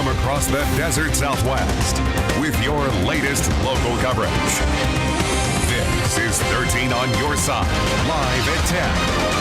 from across the desert Southwest with your latest local coverage. This is 13 on Your Side, live at 10.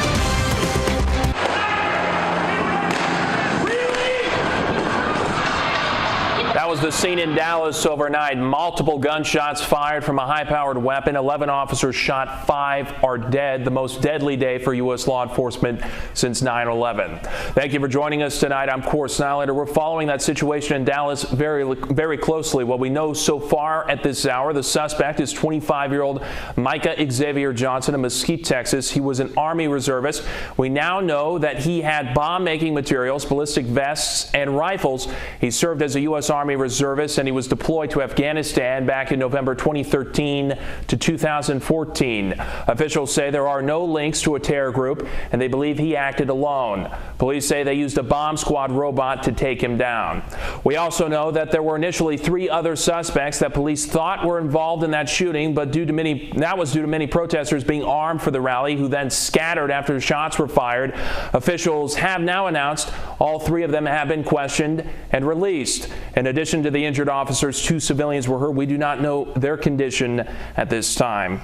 That was the scene in Dallas overnight. Multiple gunshots fired from a high-powered weapon. 11 officers shot, 5 are dead. The most deadly day for U.S. law enforcement since 9/11. Thank you for joining us tonight. I'm Nylander. We're following that situation in Dallas very closely. What we know so far at this hour, the suspect is 25-year-old Micah Xavier Johnson of Mesquite, Texas. He was an Army reservist. We now know that he had bomb-making materials, ballistic vests, and rifles. He served as a U.S. Army reservist, and he was deployed to Afghanistan back in November 2013 to 2014. Officials say there are no links to a terror group, and they believe he acted alone. Police say they used a bomb squad robot to take him down. We also know that there were initially 3 other suspects that police thought were involved in that shooting, but that was due to many protesters being armed for the rally, who then scattered after shots were fired. Officials have now announced all 3 of them have been questioned and released. In addition to the injured officers, 2 civilians were hurt. We do not know their condition at this time.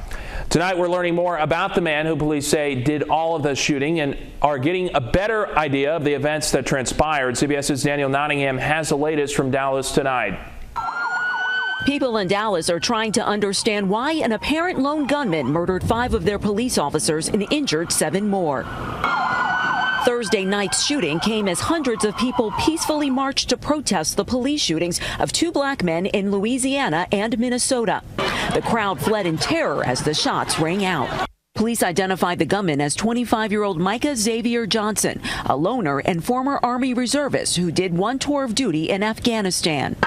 Tonight, we're learning more about the man who police say did all of the shooting and are getting a better idea of the events that transpired. CBS's Daniel Nottingham has the latest from Dallas tonight. People in Dallas are trying to understand why an apparent lone gunman murdered 5 of their police officers and injured 7 more. Thursday night's shooting came as hundreds of people peacefully marched to protest the police shootings of 2 black men in Louisiana and Minnesota. The crowd fled in terror as the shots rang out. Police identified the gunman as 25-year-old Micah Xavier Johnson, a loner and former Army reservist who did 1 tour of duty in Afghanistan.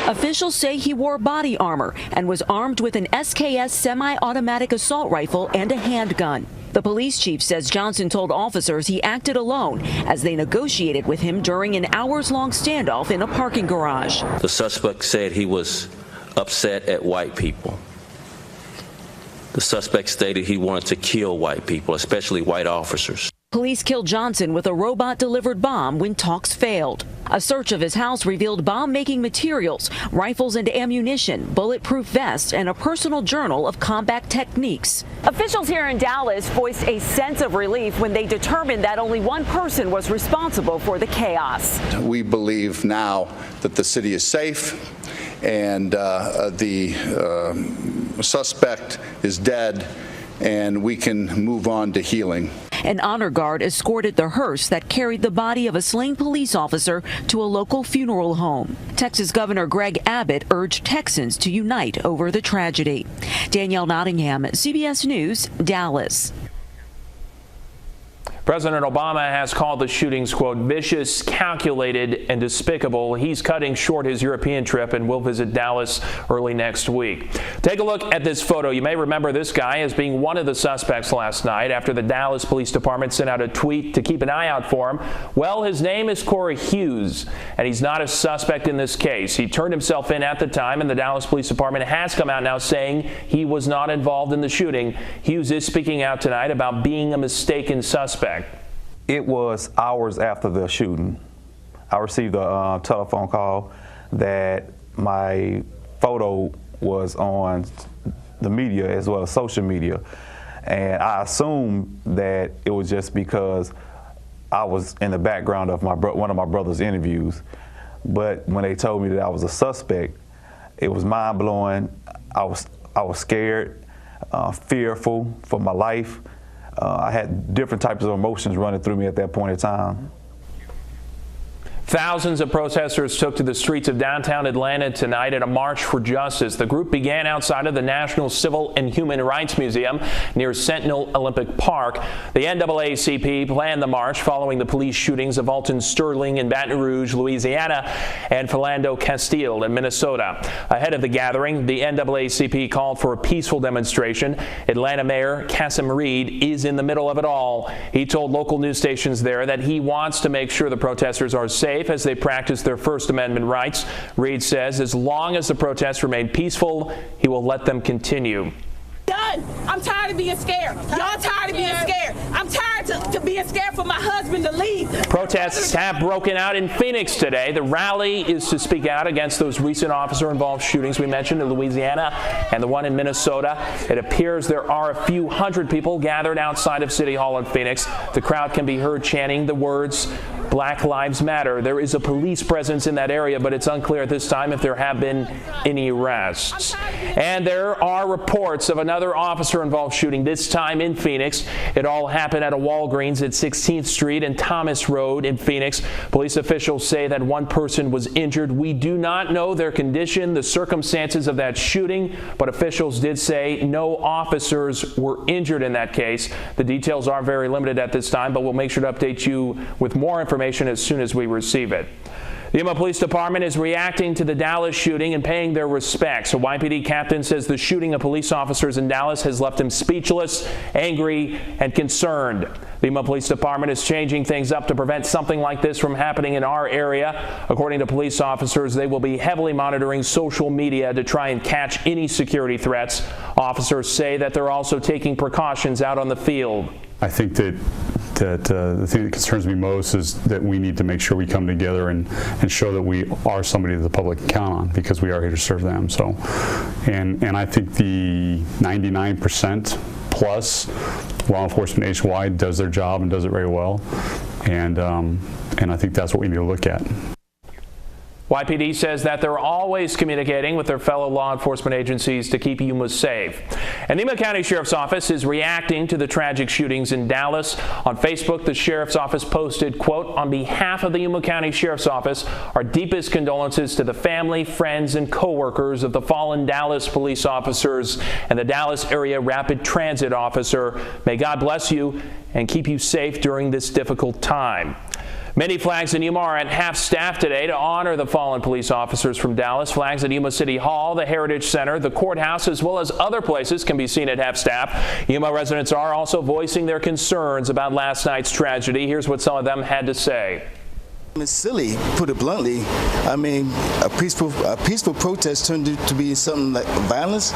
Officials say he wore body armor and was armed with an SKS semi-automatic assault rifle and a handgun. The police chief says Johnson told officers he acted alone as they negotiated with him during an hours-long standoff in a parking garage. The suspect said he was upset at white people. The suspect stated he wanted to kill white people, especially white officers. Police killed Johnson with a robot-delivered bomb when talks failed. A search of his house revealed bomb-making materials, rifles and ammunition, bulletproof vests, and a personal journal of combat techniques. Officials here in Dallas voiced a sense of relief when they determined that only 1 person was responsible for the chaos. We believe now that the city is safe and the suspect is dead, and we can move on to healing. An honor guard escorted the hearse that carried the body of a slain police officer to a local funeral home. Texas Governor Greg Abbott urged Texans to unite over the tragedy. Danielle Nottingham, CBS News, Dallas. President Obama has called the shootings, quote, vicious, calculated, and despicable. He's cutting short his European trip and will visit Dallas early next week. Take a look at this photo. You may remember this guy as being one of the suspects last night after the Dallas Police Department sent out a tweet to keep an eye out for him. Well, his name is Corey Hughes, and he's not a suspect in this case. He turned himself in at the time, and the Dallas Police Department has come out now saying he was not involved in the shooting. Hughes is speaking out tonight about being a mistaken suspect. It was hours after the shooting. I received a telephone call that my photo was on the media as well as social media. And I assumed that it was just because I was in the background of one of my brother's interviews. But when they told me that I was a suspect, it was mind-blowing. I was scared, fearful for my life. I had different types of emotions running through me at that point in time. Thousands of protesters took to the streets of downtown Atlanta tonight in a march for justice. The group began outside of the National Civil and Human Rights Museum near Sentinel Olympic Park. The NAACP planned the march following the police shootings of Alton Sterling in Baton Rouge, Louisiana, and Philando Castile in Minnesota. Ahead of the gathering, the NAACP called for a peaceful demonstration. Atlanta Mayor Kasim Reed is in the middle of it all. He told local news stations there that he wants to make sure the protesters are safe as they practice their First Amendment rights. Reed says as long as the protests remain peaceful, he will let them continue. Done. I'm tired of being scared. Y'all tired of being scared. I'm tired to being scared for my husband to leave. Protests have broken out in Phoenix today. The rally is to speak out against those recent officer-involved shootings we mentioned in Louisiana and the one in Minnesota. It appears there are a few hundred people gathered outside of City Hall in Phoenix. The crowd can be heard chanting the words, "Black Lives Matter." There is a police presence in that area, but it's unclear at this time if there have been any arrests. And there are reports of another officer-involved shooting, this time in Phoenix. It all happened at a Walgreens at 16th Street and Thomas Road in Phoenix. Police officials say that one person was injured. We do not know their condition, the circumstances of that shooting, but officials did say no officers were injured in that case. The details are very limited at this time, but we'll make sure to update you with more information as soon as we receive it. The Yuma Police Department is reacting to the Dallas shooting and paying their respects. A YPD captain says the shooting of police officers in Dallas has left him speechless, angry, and concerned. The Yuma Police Department is changing things up to prevent something like this from happening in our area. According to police officers, they will be heavily monitoring social media to try and catch any security threats. Officers say that they're also taking precautions out on the field. I think that the thing that concerns me most is that we need to make sure we come together and show that we are somebody that the public can count on, because we are here to serve them. So, and I think the 99% plus law enforcement nationwide does their job and does it very well, and I think that's what we need to look at. YPD says that they're always communicating with their fellow law enforcement agencies to keep Yuma safe. And the Yuma County Sheriff's Office is reacting to the tragic shootings in Dallas. On Facebook, the Sheriff's Office posted, quote, "On behalf of the Yuma County Sheriff's Office, our deepest condolences to the family, friends, and co-workers of the fallen Dallas police officers and the Dallas area rapid transit officer. May God bless you and keep you safe during this difficult time." Many flags in Yuma are at half-staff today to honor the fallen police officers from Dallas. Flags at Yuma City Hall, the Heritage Center, the courthouse, as well as other places can be seen at half-staff. Yuma residents are also voicing their concerns about last night's tragedy. Here's what some of them had to say. It's silly, put it bluntly. I mean, a peaceful protest turned to be something like violence.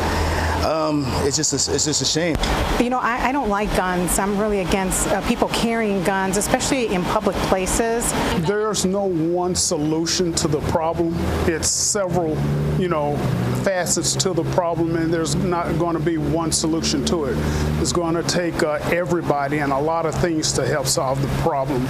It's just a shame. You know, I don't like guns. I'm really against people carrying guns, especially in public places. There's no one solution to the problem. It's several, facets to the problem, and there's not going to be one solution to it. It's going to take everybody and a lot of things to help solve the problem.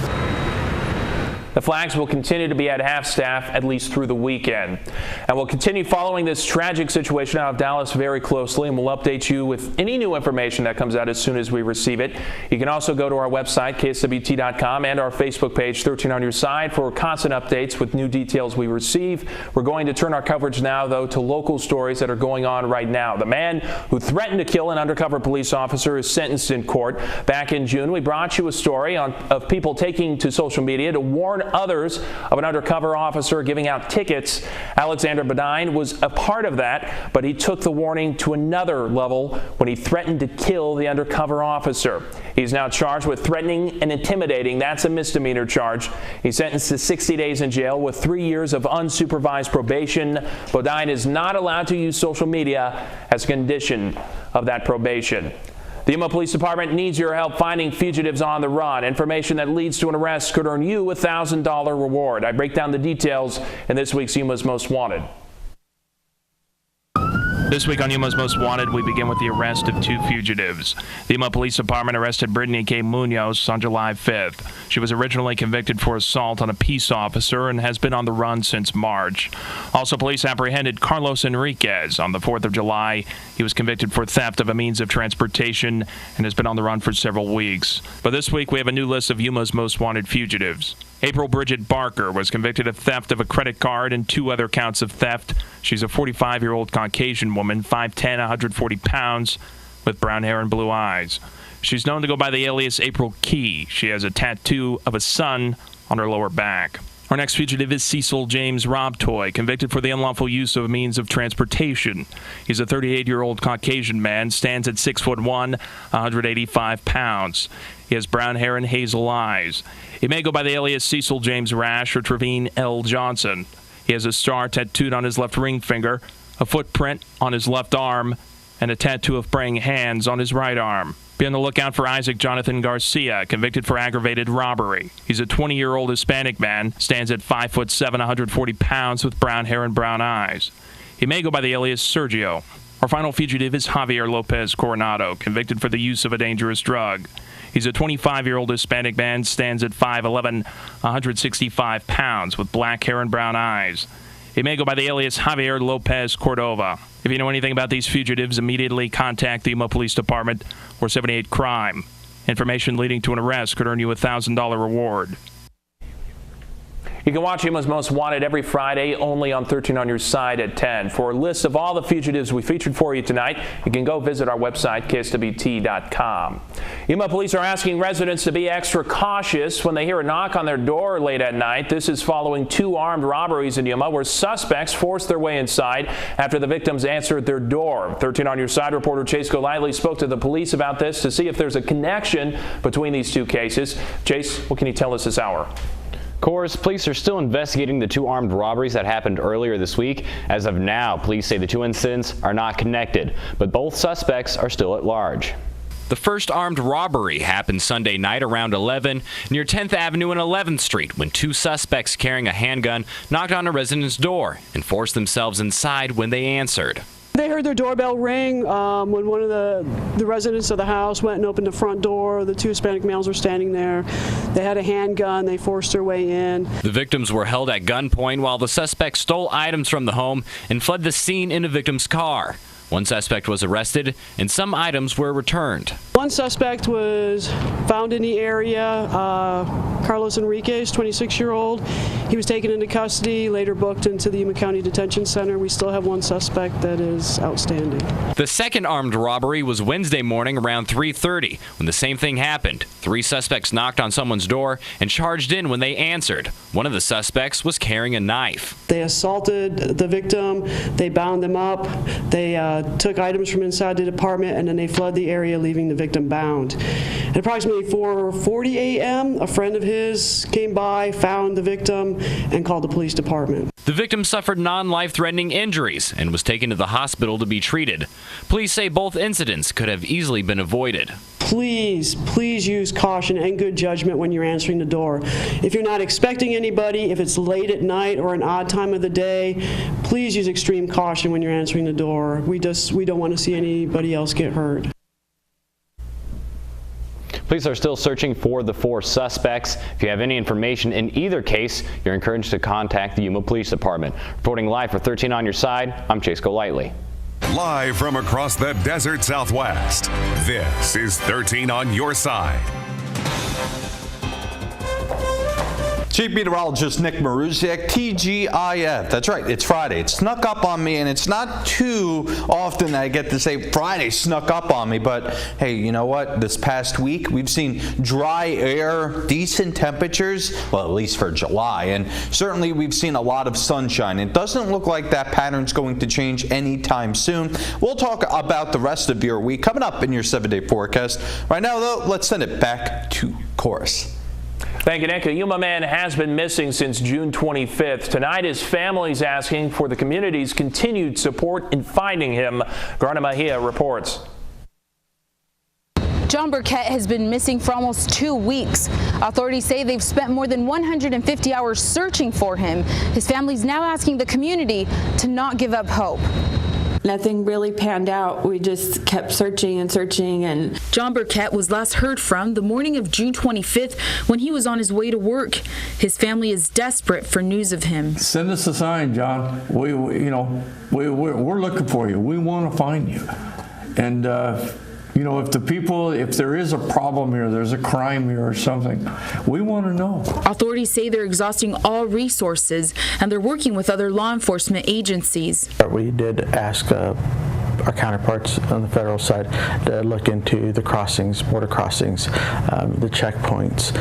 The flags will continue to be at half-staff at least through the weekend. And we'll continue following this tragic situation out of Dallas very closely, and we'll update you with any new information that comes out as soon as we receive it. You can also go to our website, kswt.com, and our Facebook page, 13 on Your Side, for constant updates with new details we receive. We're going to turn our coverage now, though, to local stories that are going on right now. The man who threatened to kill an undercover police officer is sentenced in court. Back in June, we brought you a story of people taking to social media to warn others of an undercover officer giving out tickets. Alexander Badine was a part of that, but he took the warning to another level when he threatened to kill the undercover officer. He's now charged with threatening and intimidating. That's a misdemeanor charge. He's sentenced to 60 days in jail with 3 years of unsupervised probation. Badine is not allowed to use social media as a condition of that probation. The Yuma Police Department needs your help finding fugitives on the run. Information that leads to an arrest could earn you a $1,000 reward. I break down the details in this week's Yuma's Most Wanted. This week on Yuma's Most Wanted, we begin with the arrest of 2 fugitives. The Yuma Police Department arrested Brittany K. Munoz on July 5th. She was originally convicted for assault on a peace officer and has been on the run since March. Also, police apprehended Carlos Enriquez on the 4th of July. He was convicted for theft of a means of transportation and has been on the run for several weeks. But this week, we have a new list of Yuma's Most Wanted fugitives. April Bridget Barker was convicted of theft of a credit card and 2 other counts of theft. She's a 45-year-old Caucasian woman, 5'10", 140 pounds, with brown hair and blue eyes. She's known to go by the alias April Key. She has a tattoo of a sun on her lower back. Our next fugitive is Cecil James Robtoy, convicted for the unlawful use of a means of transportation. He's a 38-year-old Caucasian man, stands at 6'1", 185 pounds. He has brown hair and hazel eyes. He may go by the alias Cecil James Rash or Trevine L. Johnson. He has a star tattooed on his left ring finger, a footprint on his left arm, and a tattoo of praying hands on his right arm. Be on the lookout for Isaac Jonathan Garcia, convicted for aggravated robbery. He's a 20-year-old Hispanic man, stands at 5'7", 140 pounds, with brown hair and brown eyes. He may go by the alias Sergio. Our final fugitive is Javier Lopez Coronado, convicted for the use of a dangerous drug. He's a 25-year-old Hispanic man, stands at 5'11", 165 pounds, with black hair and brown eyes. He may go by the alias Javier Lopez Cordova. If you know anything about these fugitives, immediately contact the Yuma Police Department or 78 Crime. Information leading to an arrest could earn you a $1,000 reward. You can watch Yuma's Most Wanted every Friday only on 13 on Your Side at 10. For a list of all the fugitives we featured for you tonight, you can go visit our website, kswt.com. Yuma police are asking residents to be extra cautious when they hear a knock on their door late at night. This is following 2 armed robberies in Yuma where suspects forced their way inside after the victims answered their door. 13 on Your Side reporter Chase Golightly spoke to the police about this to see if there's a connection between these 2 cases. Chase, what can you tell us this hour? Course, police are still investigating the 2 armed robberies that happened earlier this week. As of now, police say the 2 incidents are not connected, but both suspects are still at large. The first armed robbery happened Sunday night around 11 near 10th Avenue and 11th Street when 2 suspects carrying a handgun knocked on a resident's door and forced themselves inside when they answered. They heard their doorbell ring when one of the residents of the house went and opened the front door. The 2 Hispanic males were standing there. They had a handgun. They forced their way in. The victims were held at gunpoint while the suspects stole items from the home and fled the scene in a victim's car. 1 suspect was arrested and some items were returned. 1 suspect was found in the area, Carlos Enriquez, 26-year-old. He was taken into custody, later booked into the Yuma County Detention Center. We still have 1 suspect that is outstanding. The second armed robbery was Wednesday morning around 3:30 when the same thing happened. 3 suspects knocked on someone's door and charged in when they answered. One of the suspects was carrying a knife. They assaulted the victim. They bound them up. They took items from inside the apartment, and then they fled the area, leaving the victim bound. At approximately 4:40 a.m., a friend of his came by, found the victim, and called the police department. The victim suffered non-life-threatening injuries and was taken to the hospital to be treated. Police say both incidents could have easily been avoided. Please use caution and good judgment when you're answering the door. If you're not expecting anybody, if it's late at night or an odd time of the day, please use extreme caution when you're answering the door. We don't want to see anybody else get hurt. Police are still searching for the 4 suspects. If you have any information in either case, you're encouraged to contact the Yuma Police Department. Reporting live for 13 on Your Side, I'm Chase Golightly. Live from across the desert Southwest, this is 13 on Your Side. Chief Meteorologist Nick Maruziak, TGIF. That's right, it's Friday. It snuck up on me, and it's not too often that I get to say Friday snuck up on me, but hey, you know what? This past week, we've seen dry air, decent temperatures, well, at least for July, and certainly we've seen a lot of sunshine. It doesn't look like that pattern's going to change anytime soon. We'll talk about the rest of your week coming up in your 7-day forecast. Right now, though, let's send it back to Chorus. Thank you, Nick. A Yuma man has been missing since June 25th. Tonight, his family's asking for the community's continued support in finding him. Garna Mejia reports. John Burkett has been missing for almost 2 weeks. Authorities say they've spent more than 150 hours searching for him. His family's now asking the community to not give up hope. Nothing really panned out. We just kept searching and searching. And John Burkett was last heard from the morning of June 25th when he was on his way to work. His family is desperate for news of him. Send us a sign, John. We're looking for you. We want to find you. And if there is a problem here, there's a crime here or something, we want to know. Authorities say they're exhausting all resources and they're working with other law enforcement agencies. We did ask our counterparts on the federal side to look into the crossings, border crossings, the checkpoints.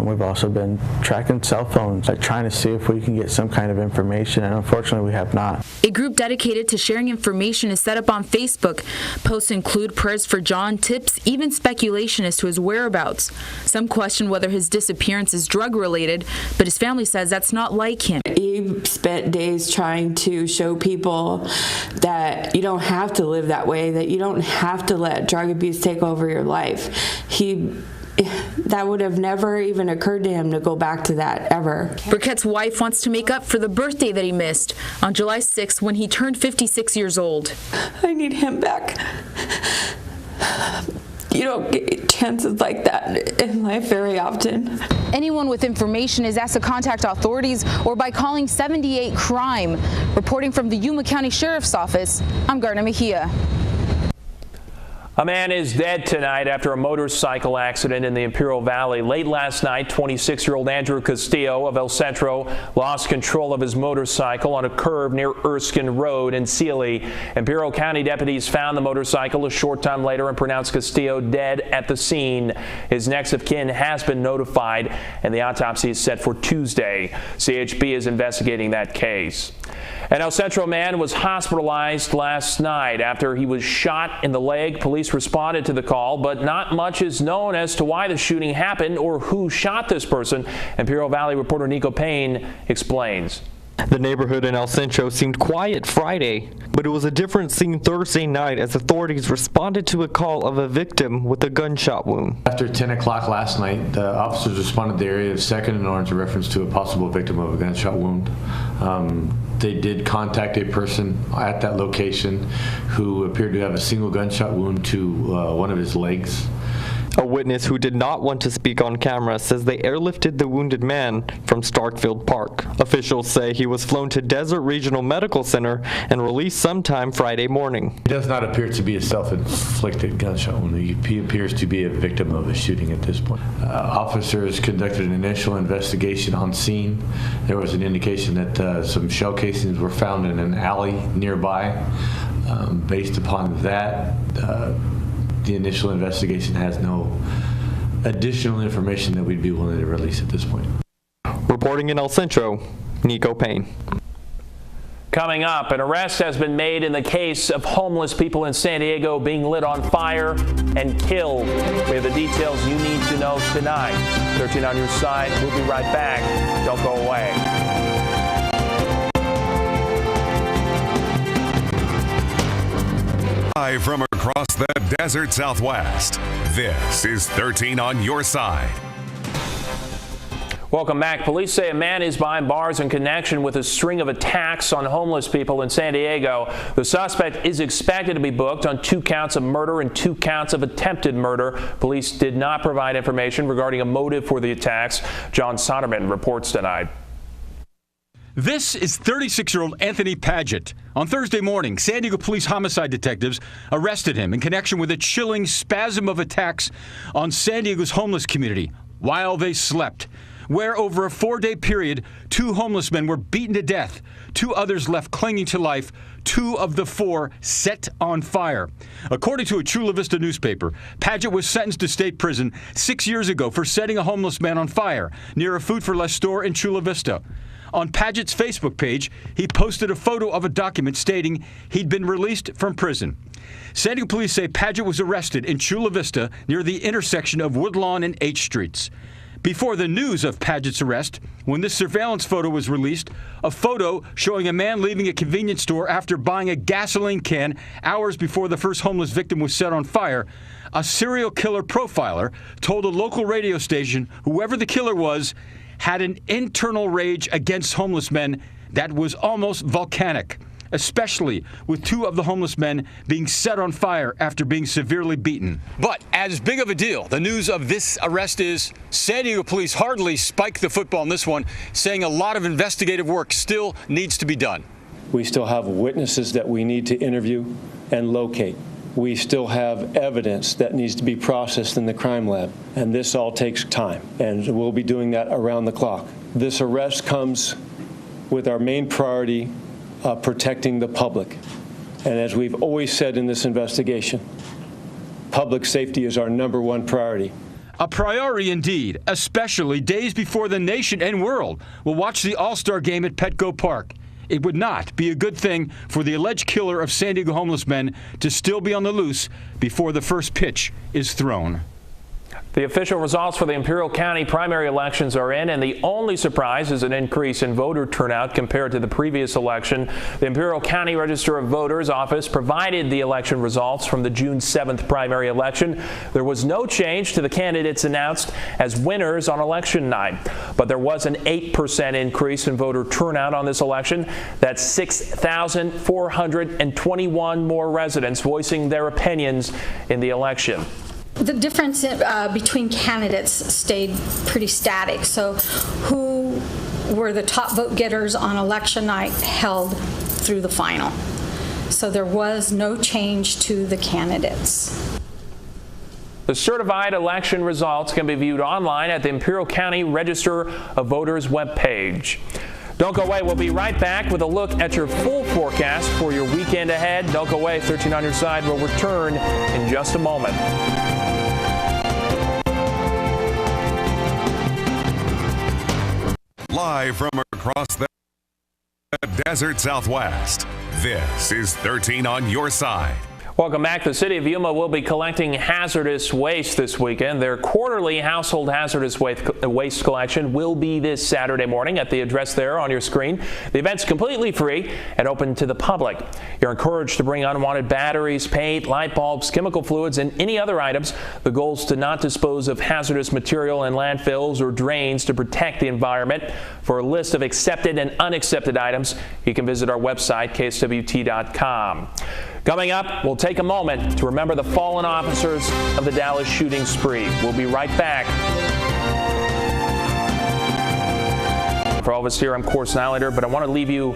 We've also been tracking cell phones, trying to see if we can get some kind of information, and unfortunately we have not. A group dedicated to sharing information is set up on Facebook. Posts include prayers for John, tips, even speculation as to his whereabouts. Some question whether his disappearance is drug-related, but his family says that's not like him. He spent days trying to show people that you don't have to live that way, that you don't have to let drug abuse take over your life. That would have never even occurred to him to go back to that, ever. Burkett's wife wants to make up for the birthday that he missed on July 6th when he turned 56 years old. I need him back. You don't get chances like that in life very often. Anyone with information is asked to contact authorities or by calling 78 Crime. Reporting from the Yuma County Sheriff's Office, I'm Gardner Mejia. A man is dead tonight after a motorcycle accident in the Imperial Valley. Late last night, 26-year-old Andrew Castillo of El Centro lost control of his motorcycle on a curve near Erskine Road in Sealy. Imperial County deputies found the motorcycle a short time later and pronounced Castillo dead at the scene. His next of kin has been notified, and the autopsy is set for Tuesday. CHP is investigating that case. An El Centro man was hospitalized last night after he was shot in the leg. Police responded to the call, but not much is known as to why the shooting happened or who shot this person. Imperial Valley reporter Nico Payne explains. The neighborhood in El Centro seemed quiet Friday, but it was a different scene Thursday night as authorities responded to a call of a victim with a gunshot wound. After 10 o'clock last night, the officers responded to the area of 2nd and Orange in reference to a possible victim of a gunshot wound. They did contact a person at that location who appeared to have a single gunshot wound to one of his legs. A witness who did not want to speak on camera says they airlifted the wounded man from Starkfield Park. Officials say he was flown to Desert Regional Medical Center and released sometime Friday morning. He does not appear to be a self-inflicted gunshot wound. He appears to be a victim of a shooting at this point. Officers conducted an initial investigation on scene. There was an indication that some shell casings were found in an alley nearby. Based upon that, the initial investigation has no additional information that we'd be willing to release at this point. Reporting in El Centro, Nico Payne. Coming up, an arrest has been made in the case of homeless people in San Diego being lit on fire and killed. We have the details you need to know tonight. 13 on your side. We'll be right back. Don't go away. Live from across the desert Southwest, this is 13 on your side. Welcome back. Police say a man is behind bars in connection with a string of attacks on homeless people in San Diego. The suspect is expected to be booked on 2 counts of murder and 2 counts of attempted murder. Police did not provide information regarding a motive for the attacks. John Soderman reports tonight. This is 36-year-old Anthony Padgett. On Thursday morning, San Diego police homicide detectives arrested him in connection with a chilling spasm of attacks on San Diego's homeless community while they slept, where over a 4-day period, 2 homeless men were beaten to death, 2 others left clinging to life, 2 of the 4 set on fire. According to a Chula Vista newspaper, Padgett was sentenced to state prison 6 years ago for setting a homeless man on fire near a Food for Less store in Chula Vista. On Padgett's Facebook page, he posted a photo of a document stating he'd been released from prison. San Diego police say Padgett was arrested in Chula Vista near the intersection of Woodlawn and H Streets. Before the news of Padgett's arrest, when this surveillance photo was released, a photo showing a man leaving a convenience store after buying a gasoline can hours before the first homeless victim was set on fire, a serial killer profiler told a local radio station whoever the killer was had an internal rage against homeless men that was almost volcanic, especially with 2 of the homeless men being set on fire after being severely beaten. But as big of a deal, the news of this arrest is San Diego police hardly spiked the football on this one, saying a lot of investigative work still needs to be done. We still have witnesses that we need to interview and locate. We still have evidence that needs to be processed in the crime lab, and this all takes time, and we'll be doing that around the clock. This arrest comes with our main priority, protecting the public. And as we've always said in this investigation, public safety is our #1 priority. A priority indeed, especially days before the nation and world will watch the All-Star game at Petco Park. It would not be a good thing for the alleged killer of San Diego homeless men to still be on the loose before the first pitch is thrown. The official results for the Imperial County primary elections are in, and the only surprise is an increase in voter turnout compared to the previous election. The Imperial County Register of Voters office provided the election results from the June 7th primary election. There was no change to the candidates announced as winners on election night, but there was an 8% increase in voter turnout on this election. That's 6,421 more residents voicing their opinions in the election. The difference between candidates stayed pretty static. So who were the top vote getters on election night held through the final. So there was no change to the candidates. The certified election results can be viewed online at the Imperial County Register of Voters webpage. Don't go away. We'll be right back with a look at your full forecast for your weekend ahead. Don't go away. 13 on your side will return in just a moment. Live from across the desert Southwest, this is 13 on your side. Welcome back. The city of Yuma will be collecting hazardous waste this weekend. Their quarterly household hazardous waste collection will be this Saturday morning at the address there on your screen. The event's completely free and open to the public. You're encouraged to bring unwanted batteries, paint, light bulbs, chemical fluids, and any other items. The goal is to not dispose of hazardous material in landfills or drains to protect the environment. For a list of accepted and unaccepted items, you can visit our website, kswt.com. Coming up, we'll take a moment to remember the fallen officers of the Dallas shooting spree. We'll be right back. For all of us here, I'm of course Nylander, but I want to leave you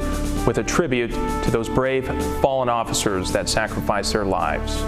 with a tribute to those brave fallen officers that sacrificed their lives.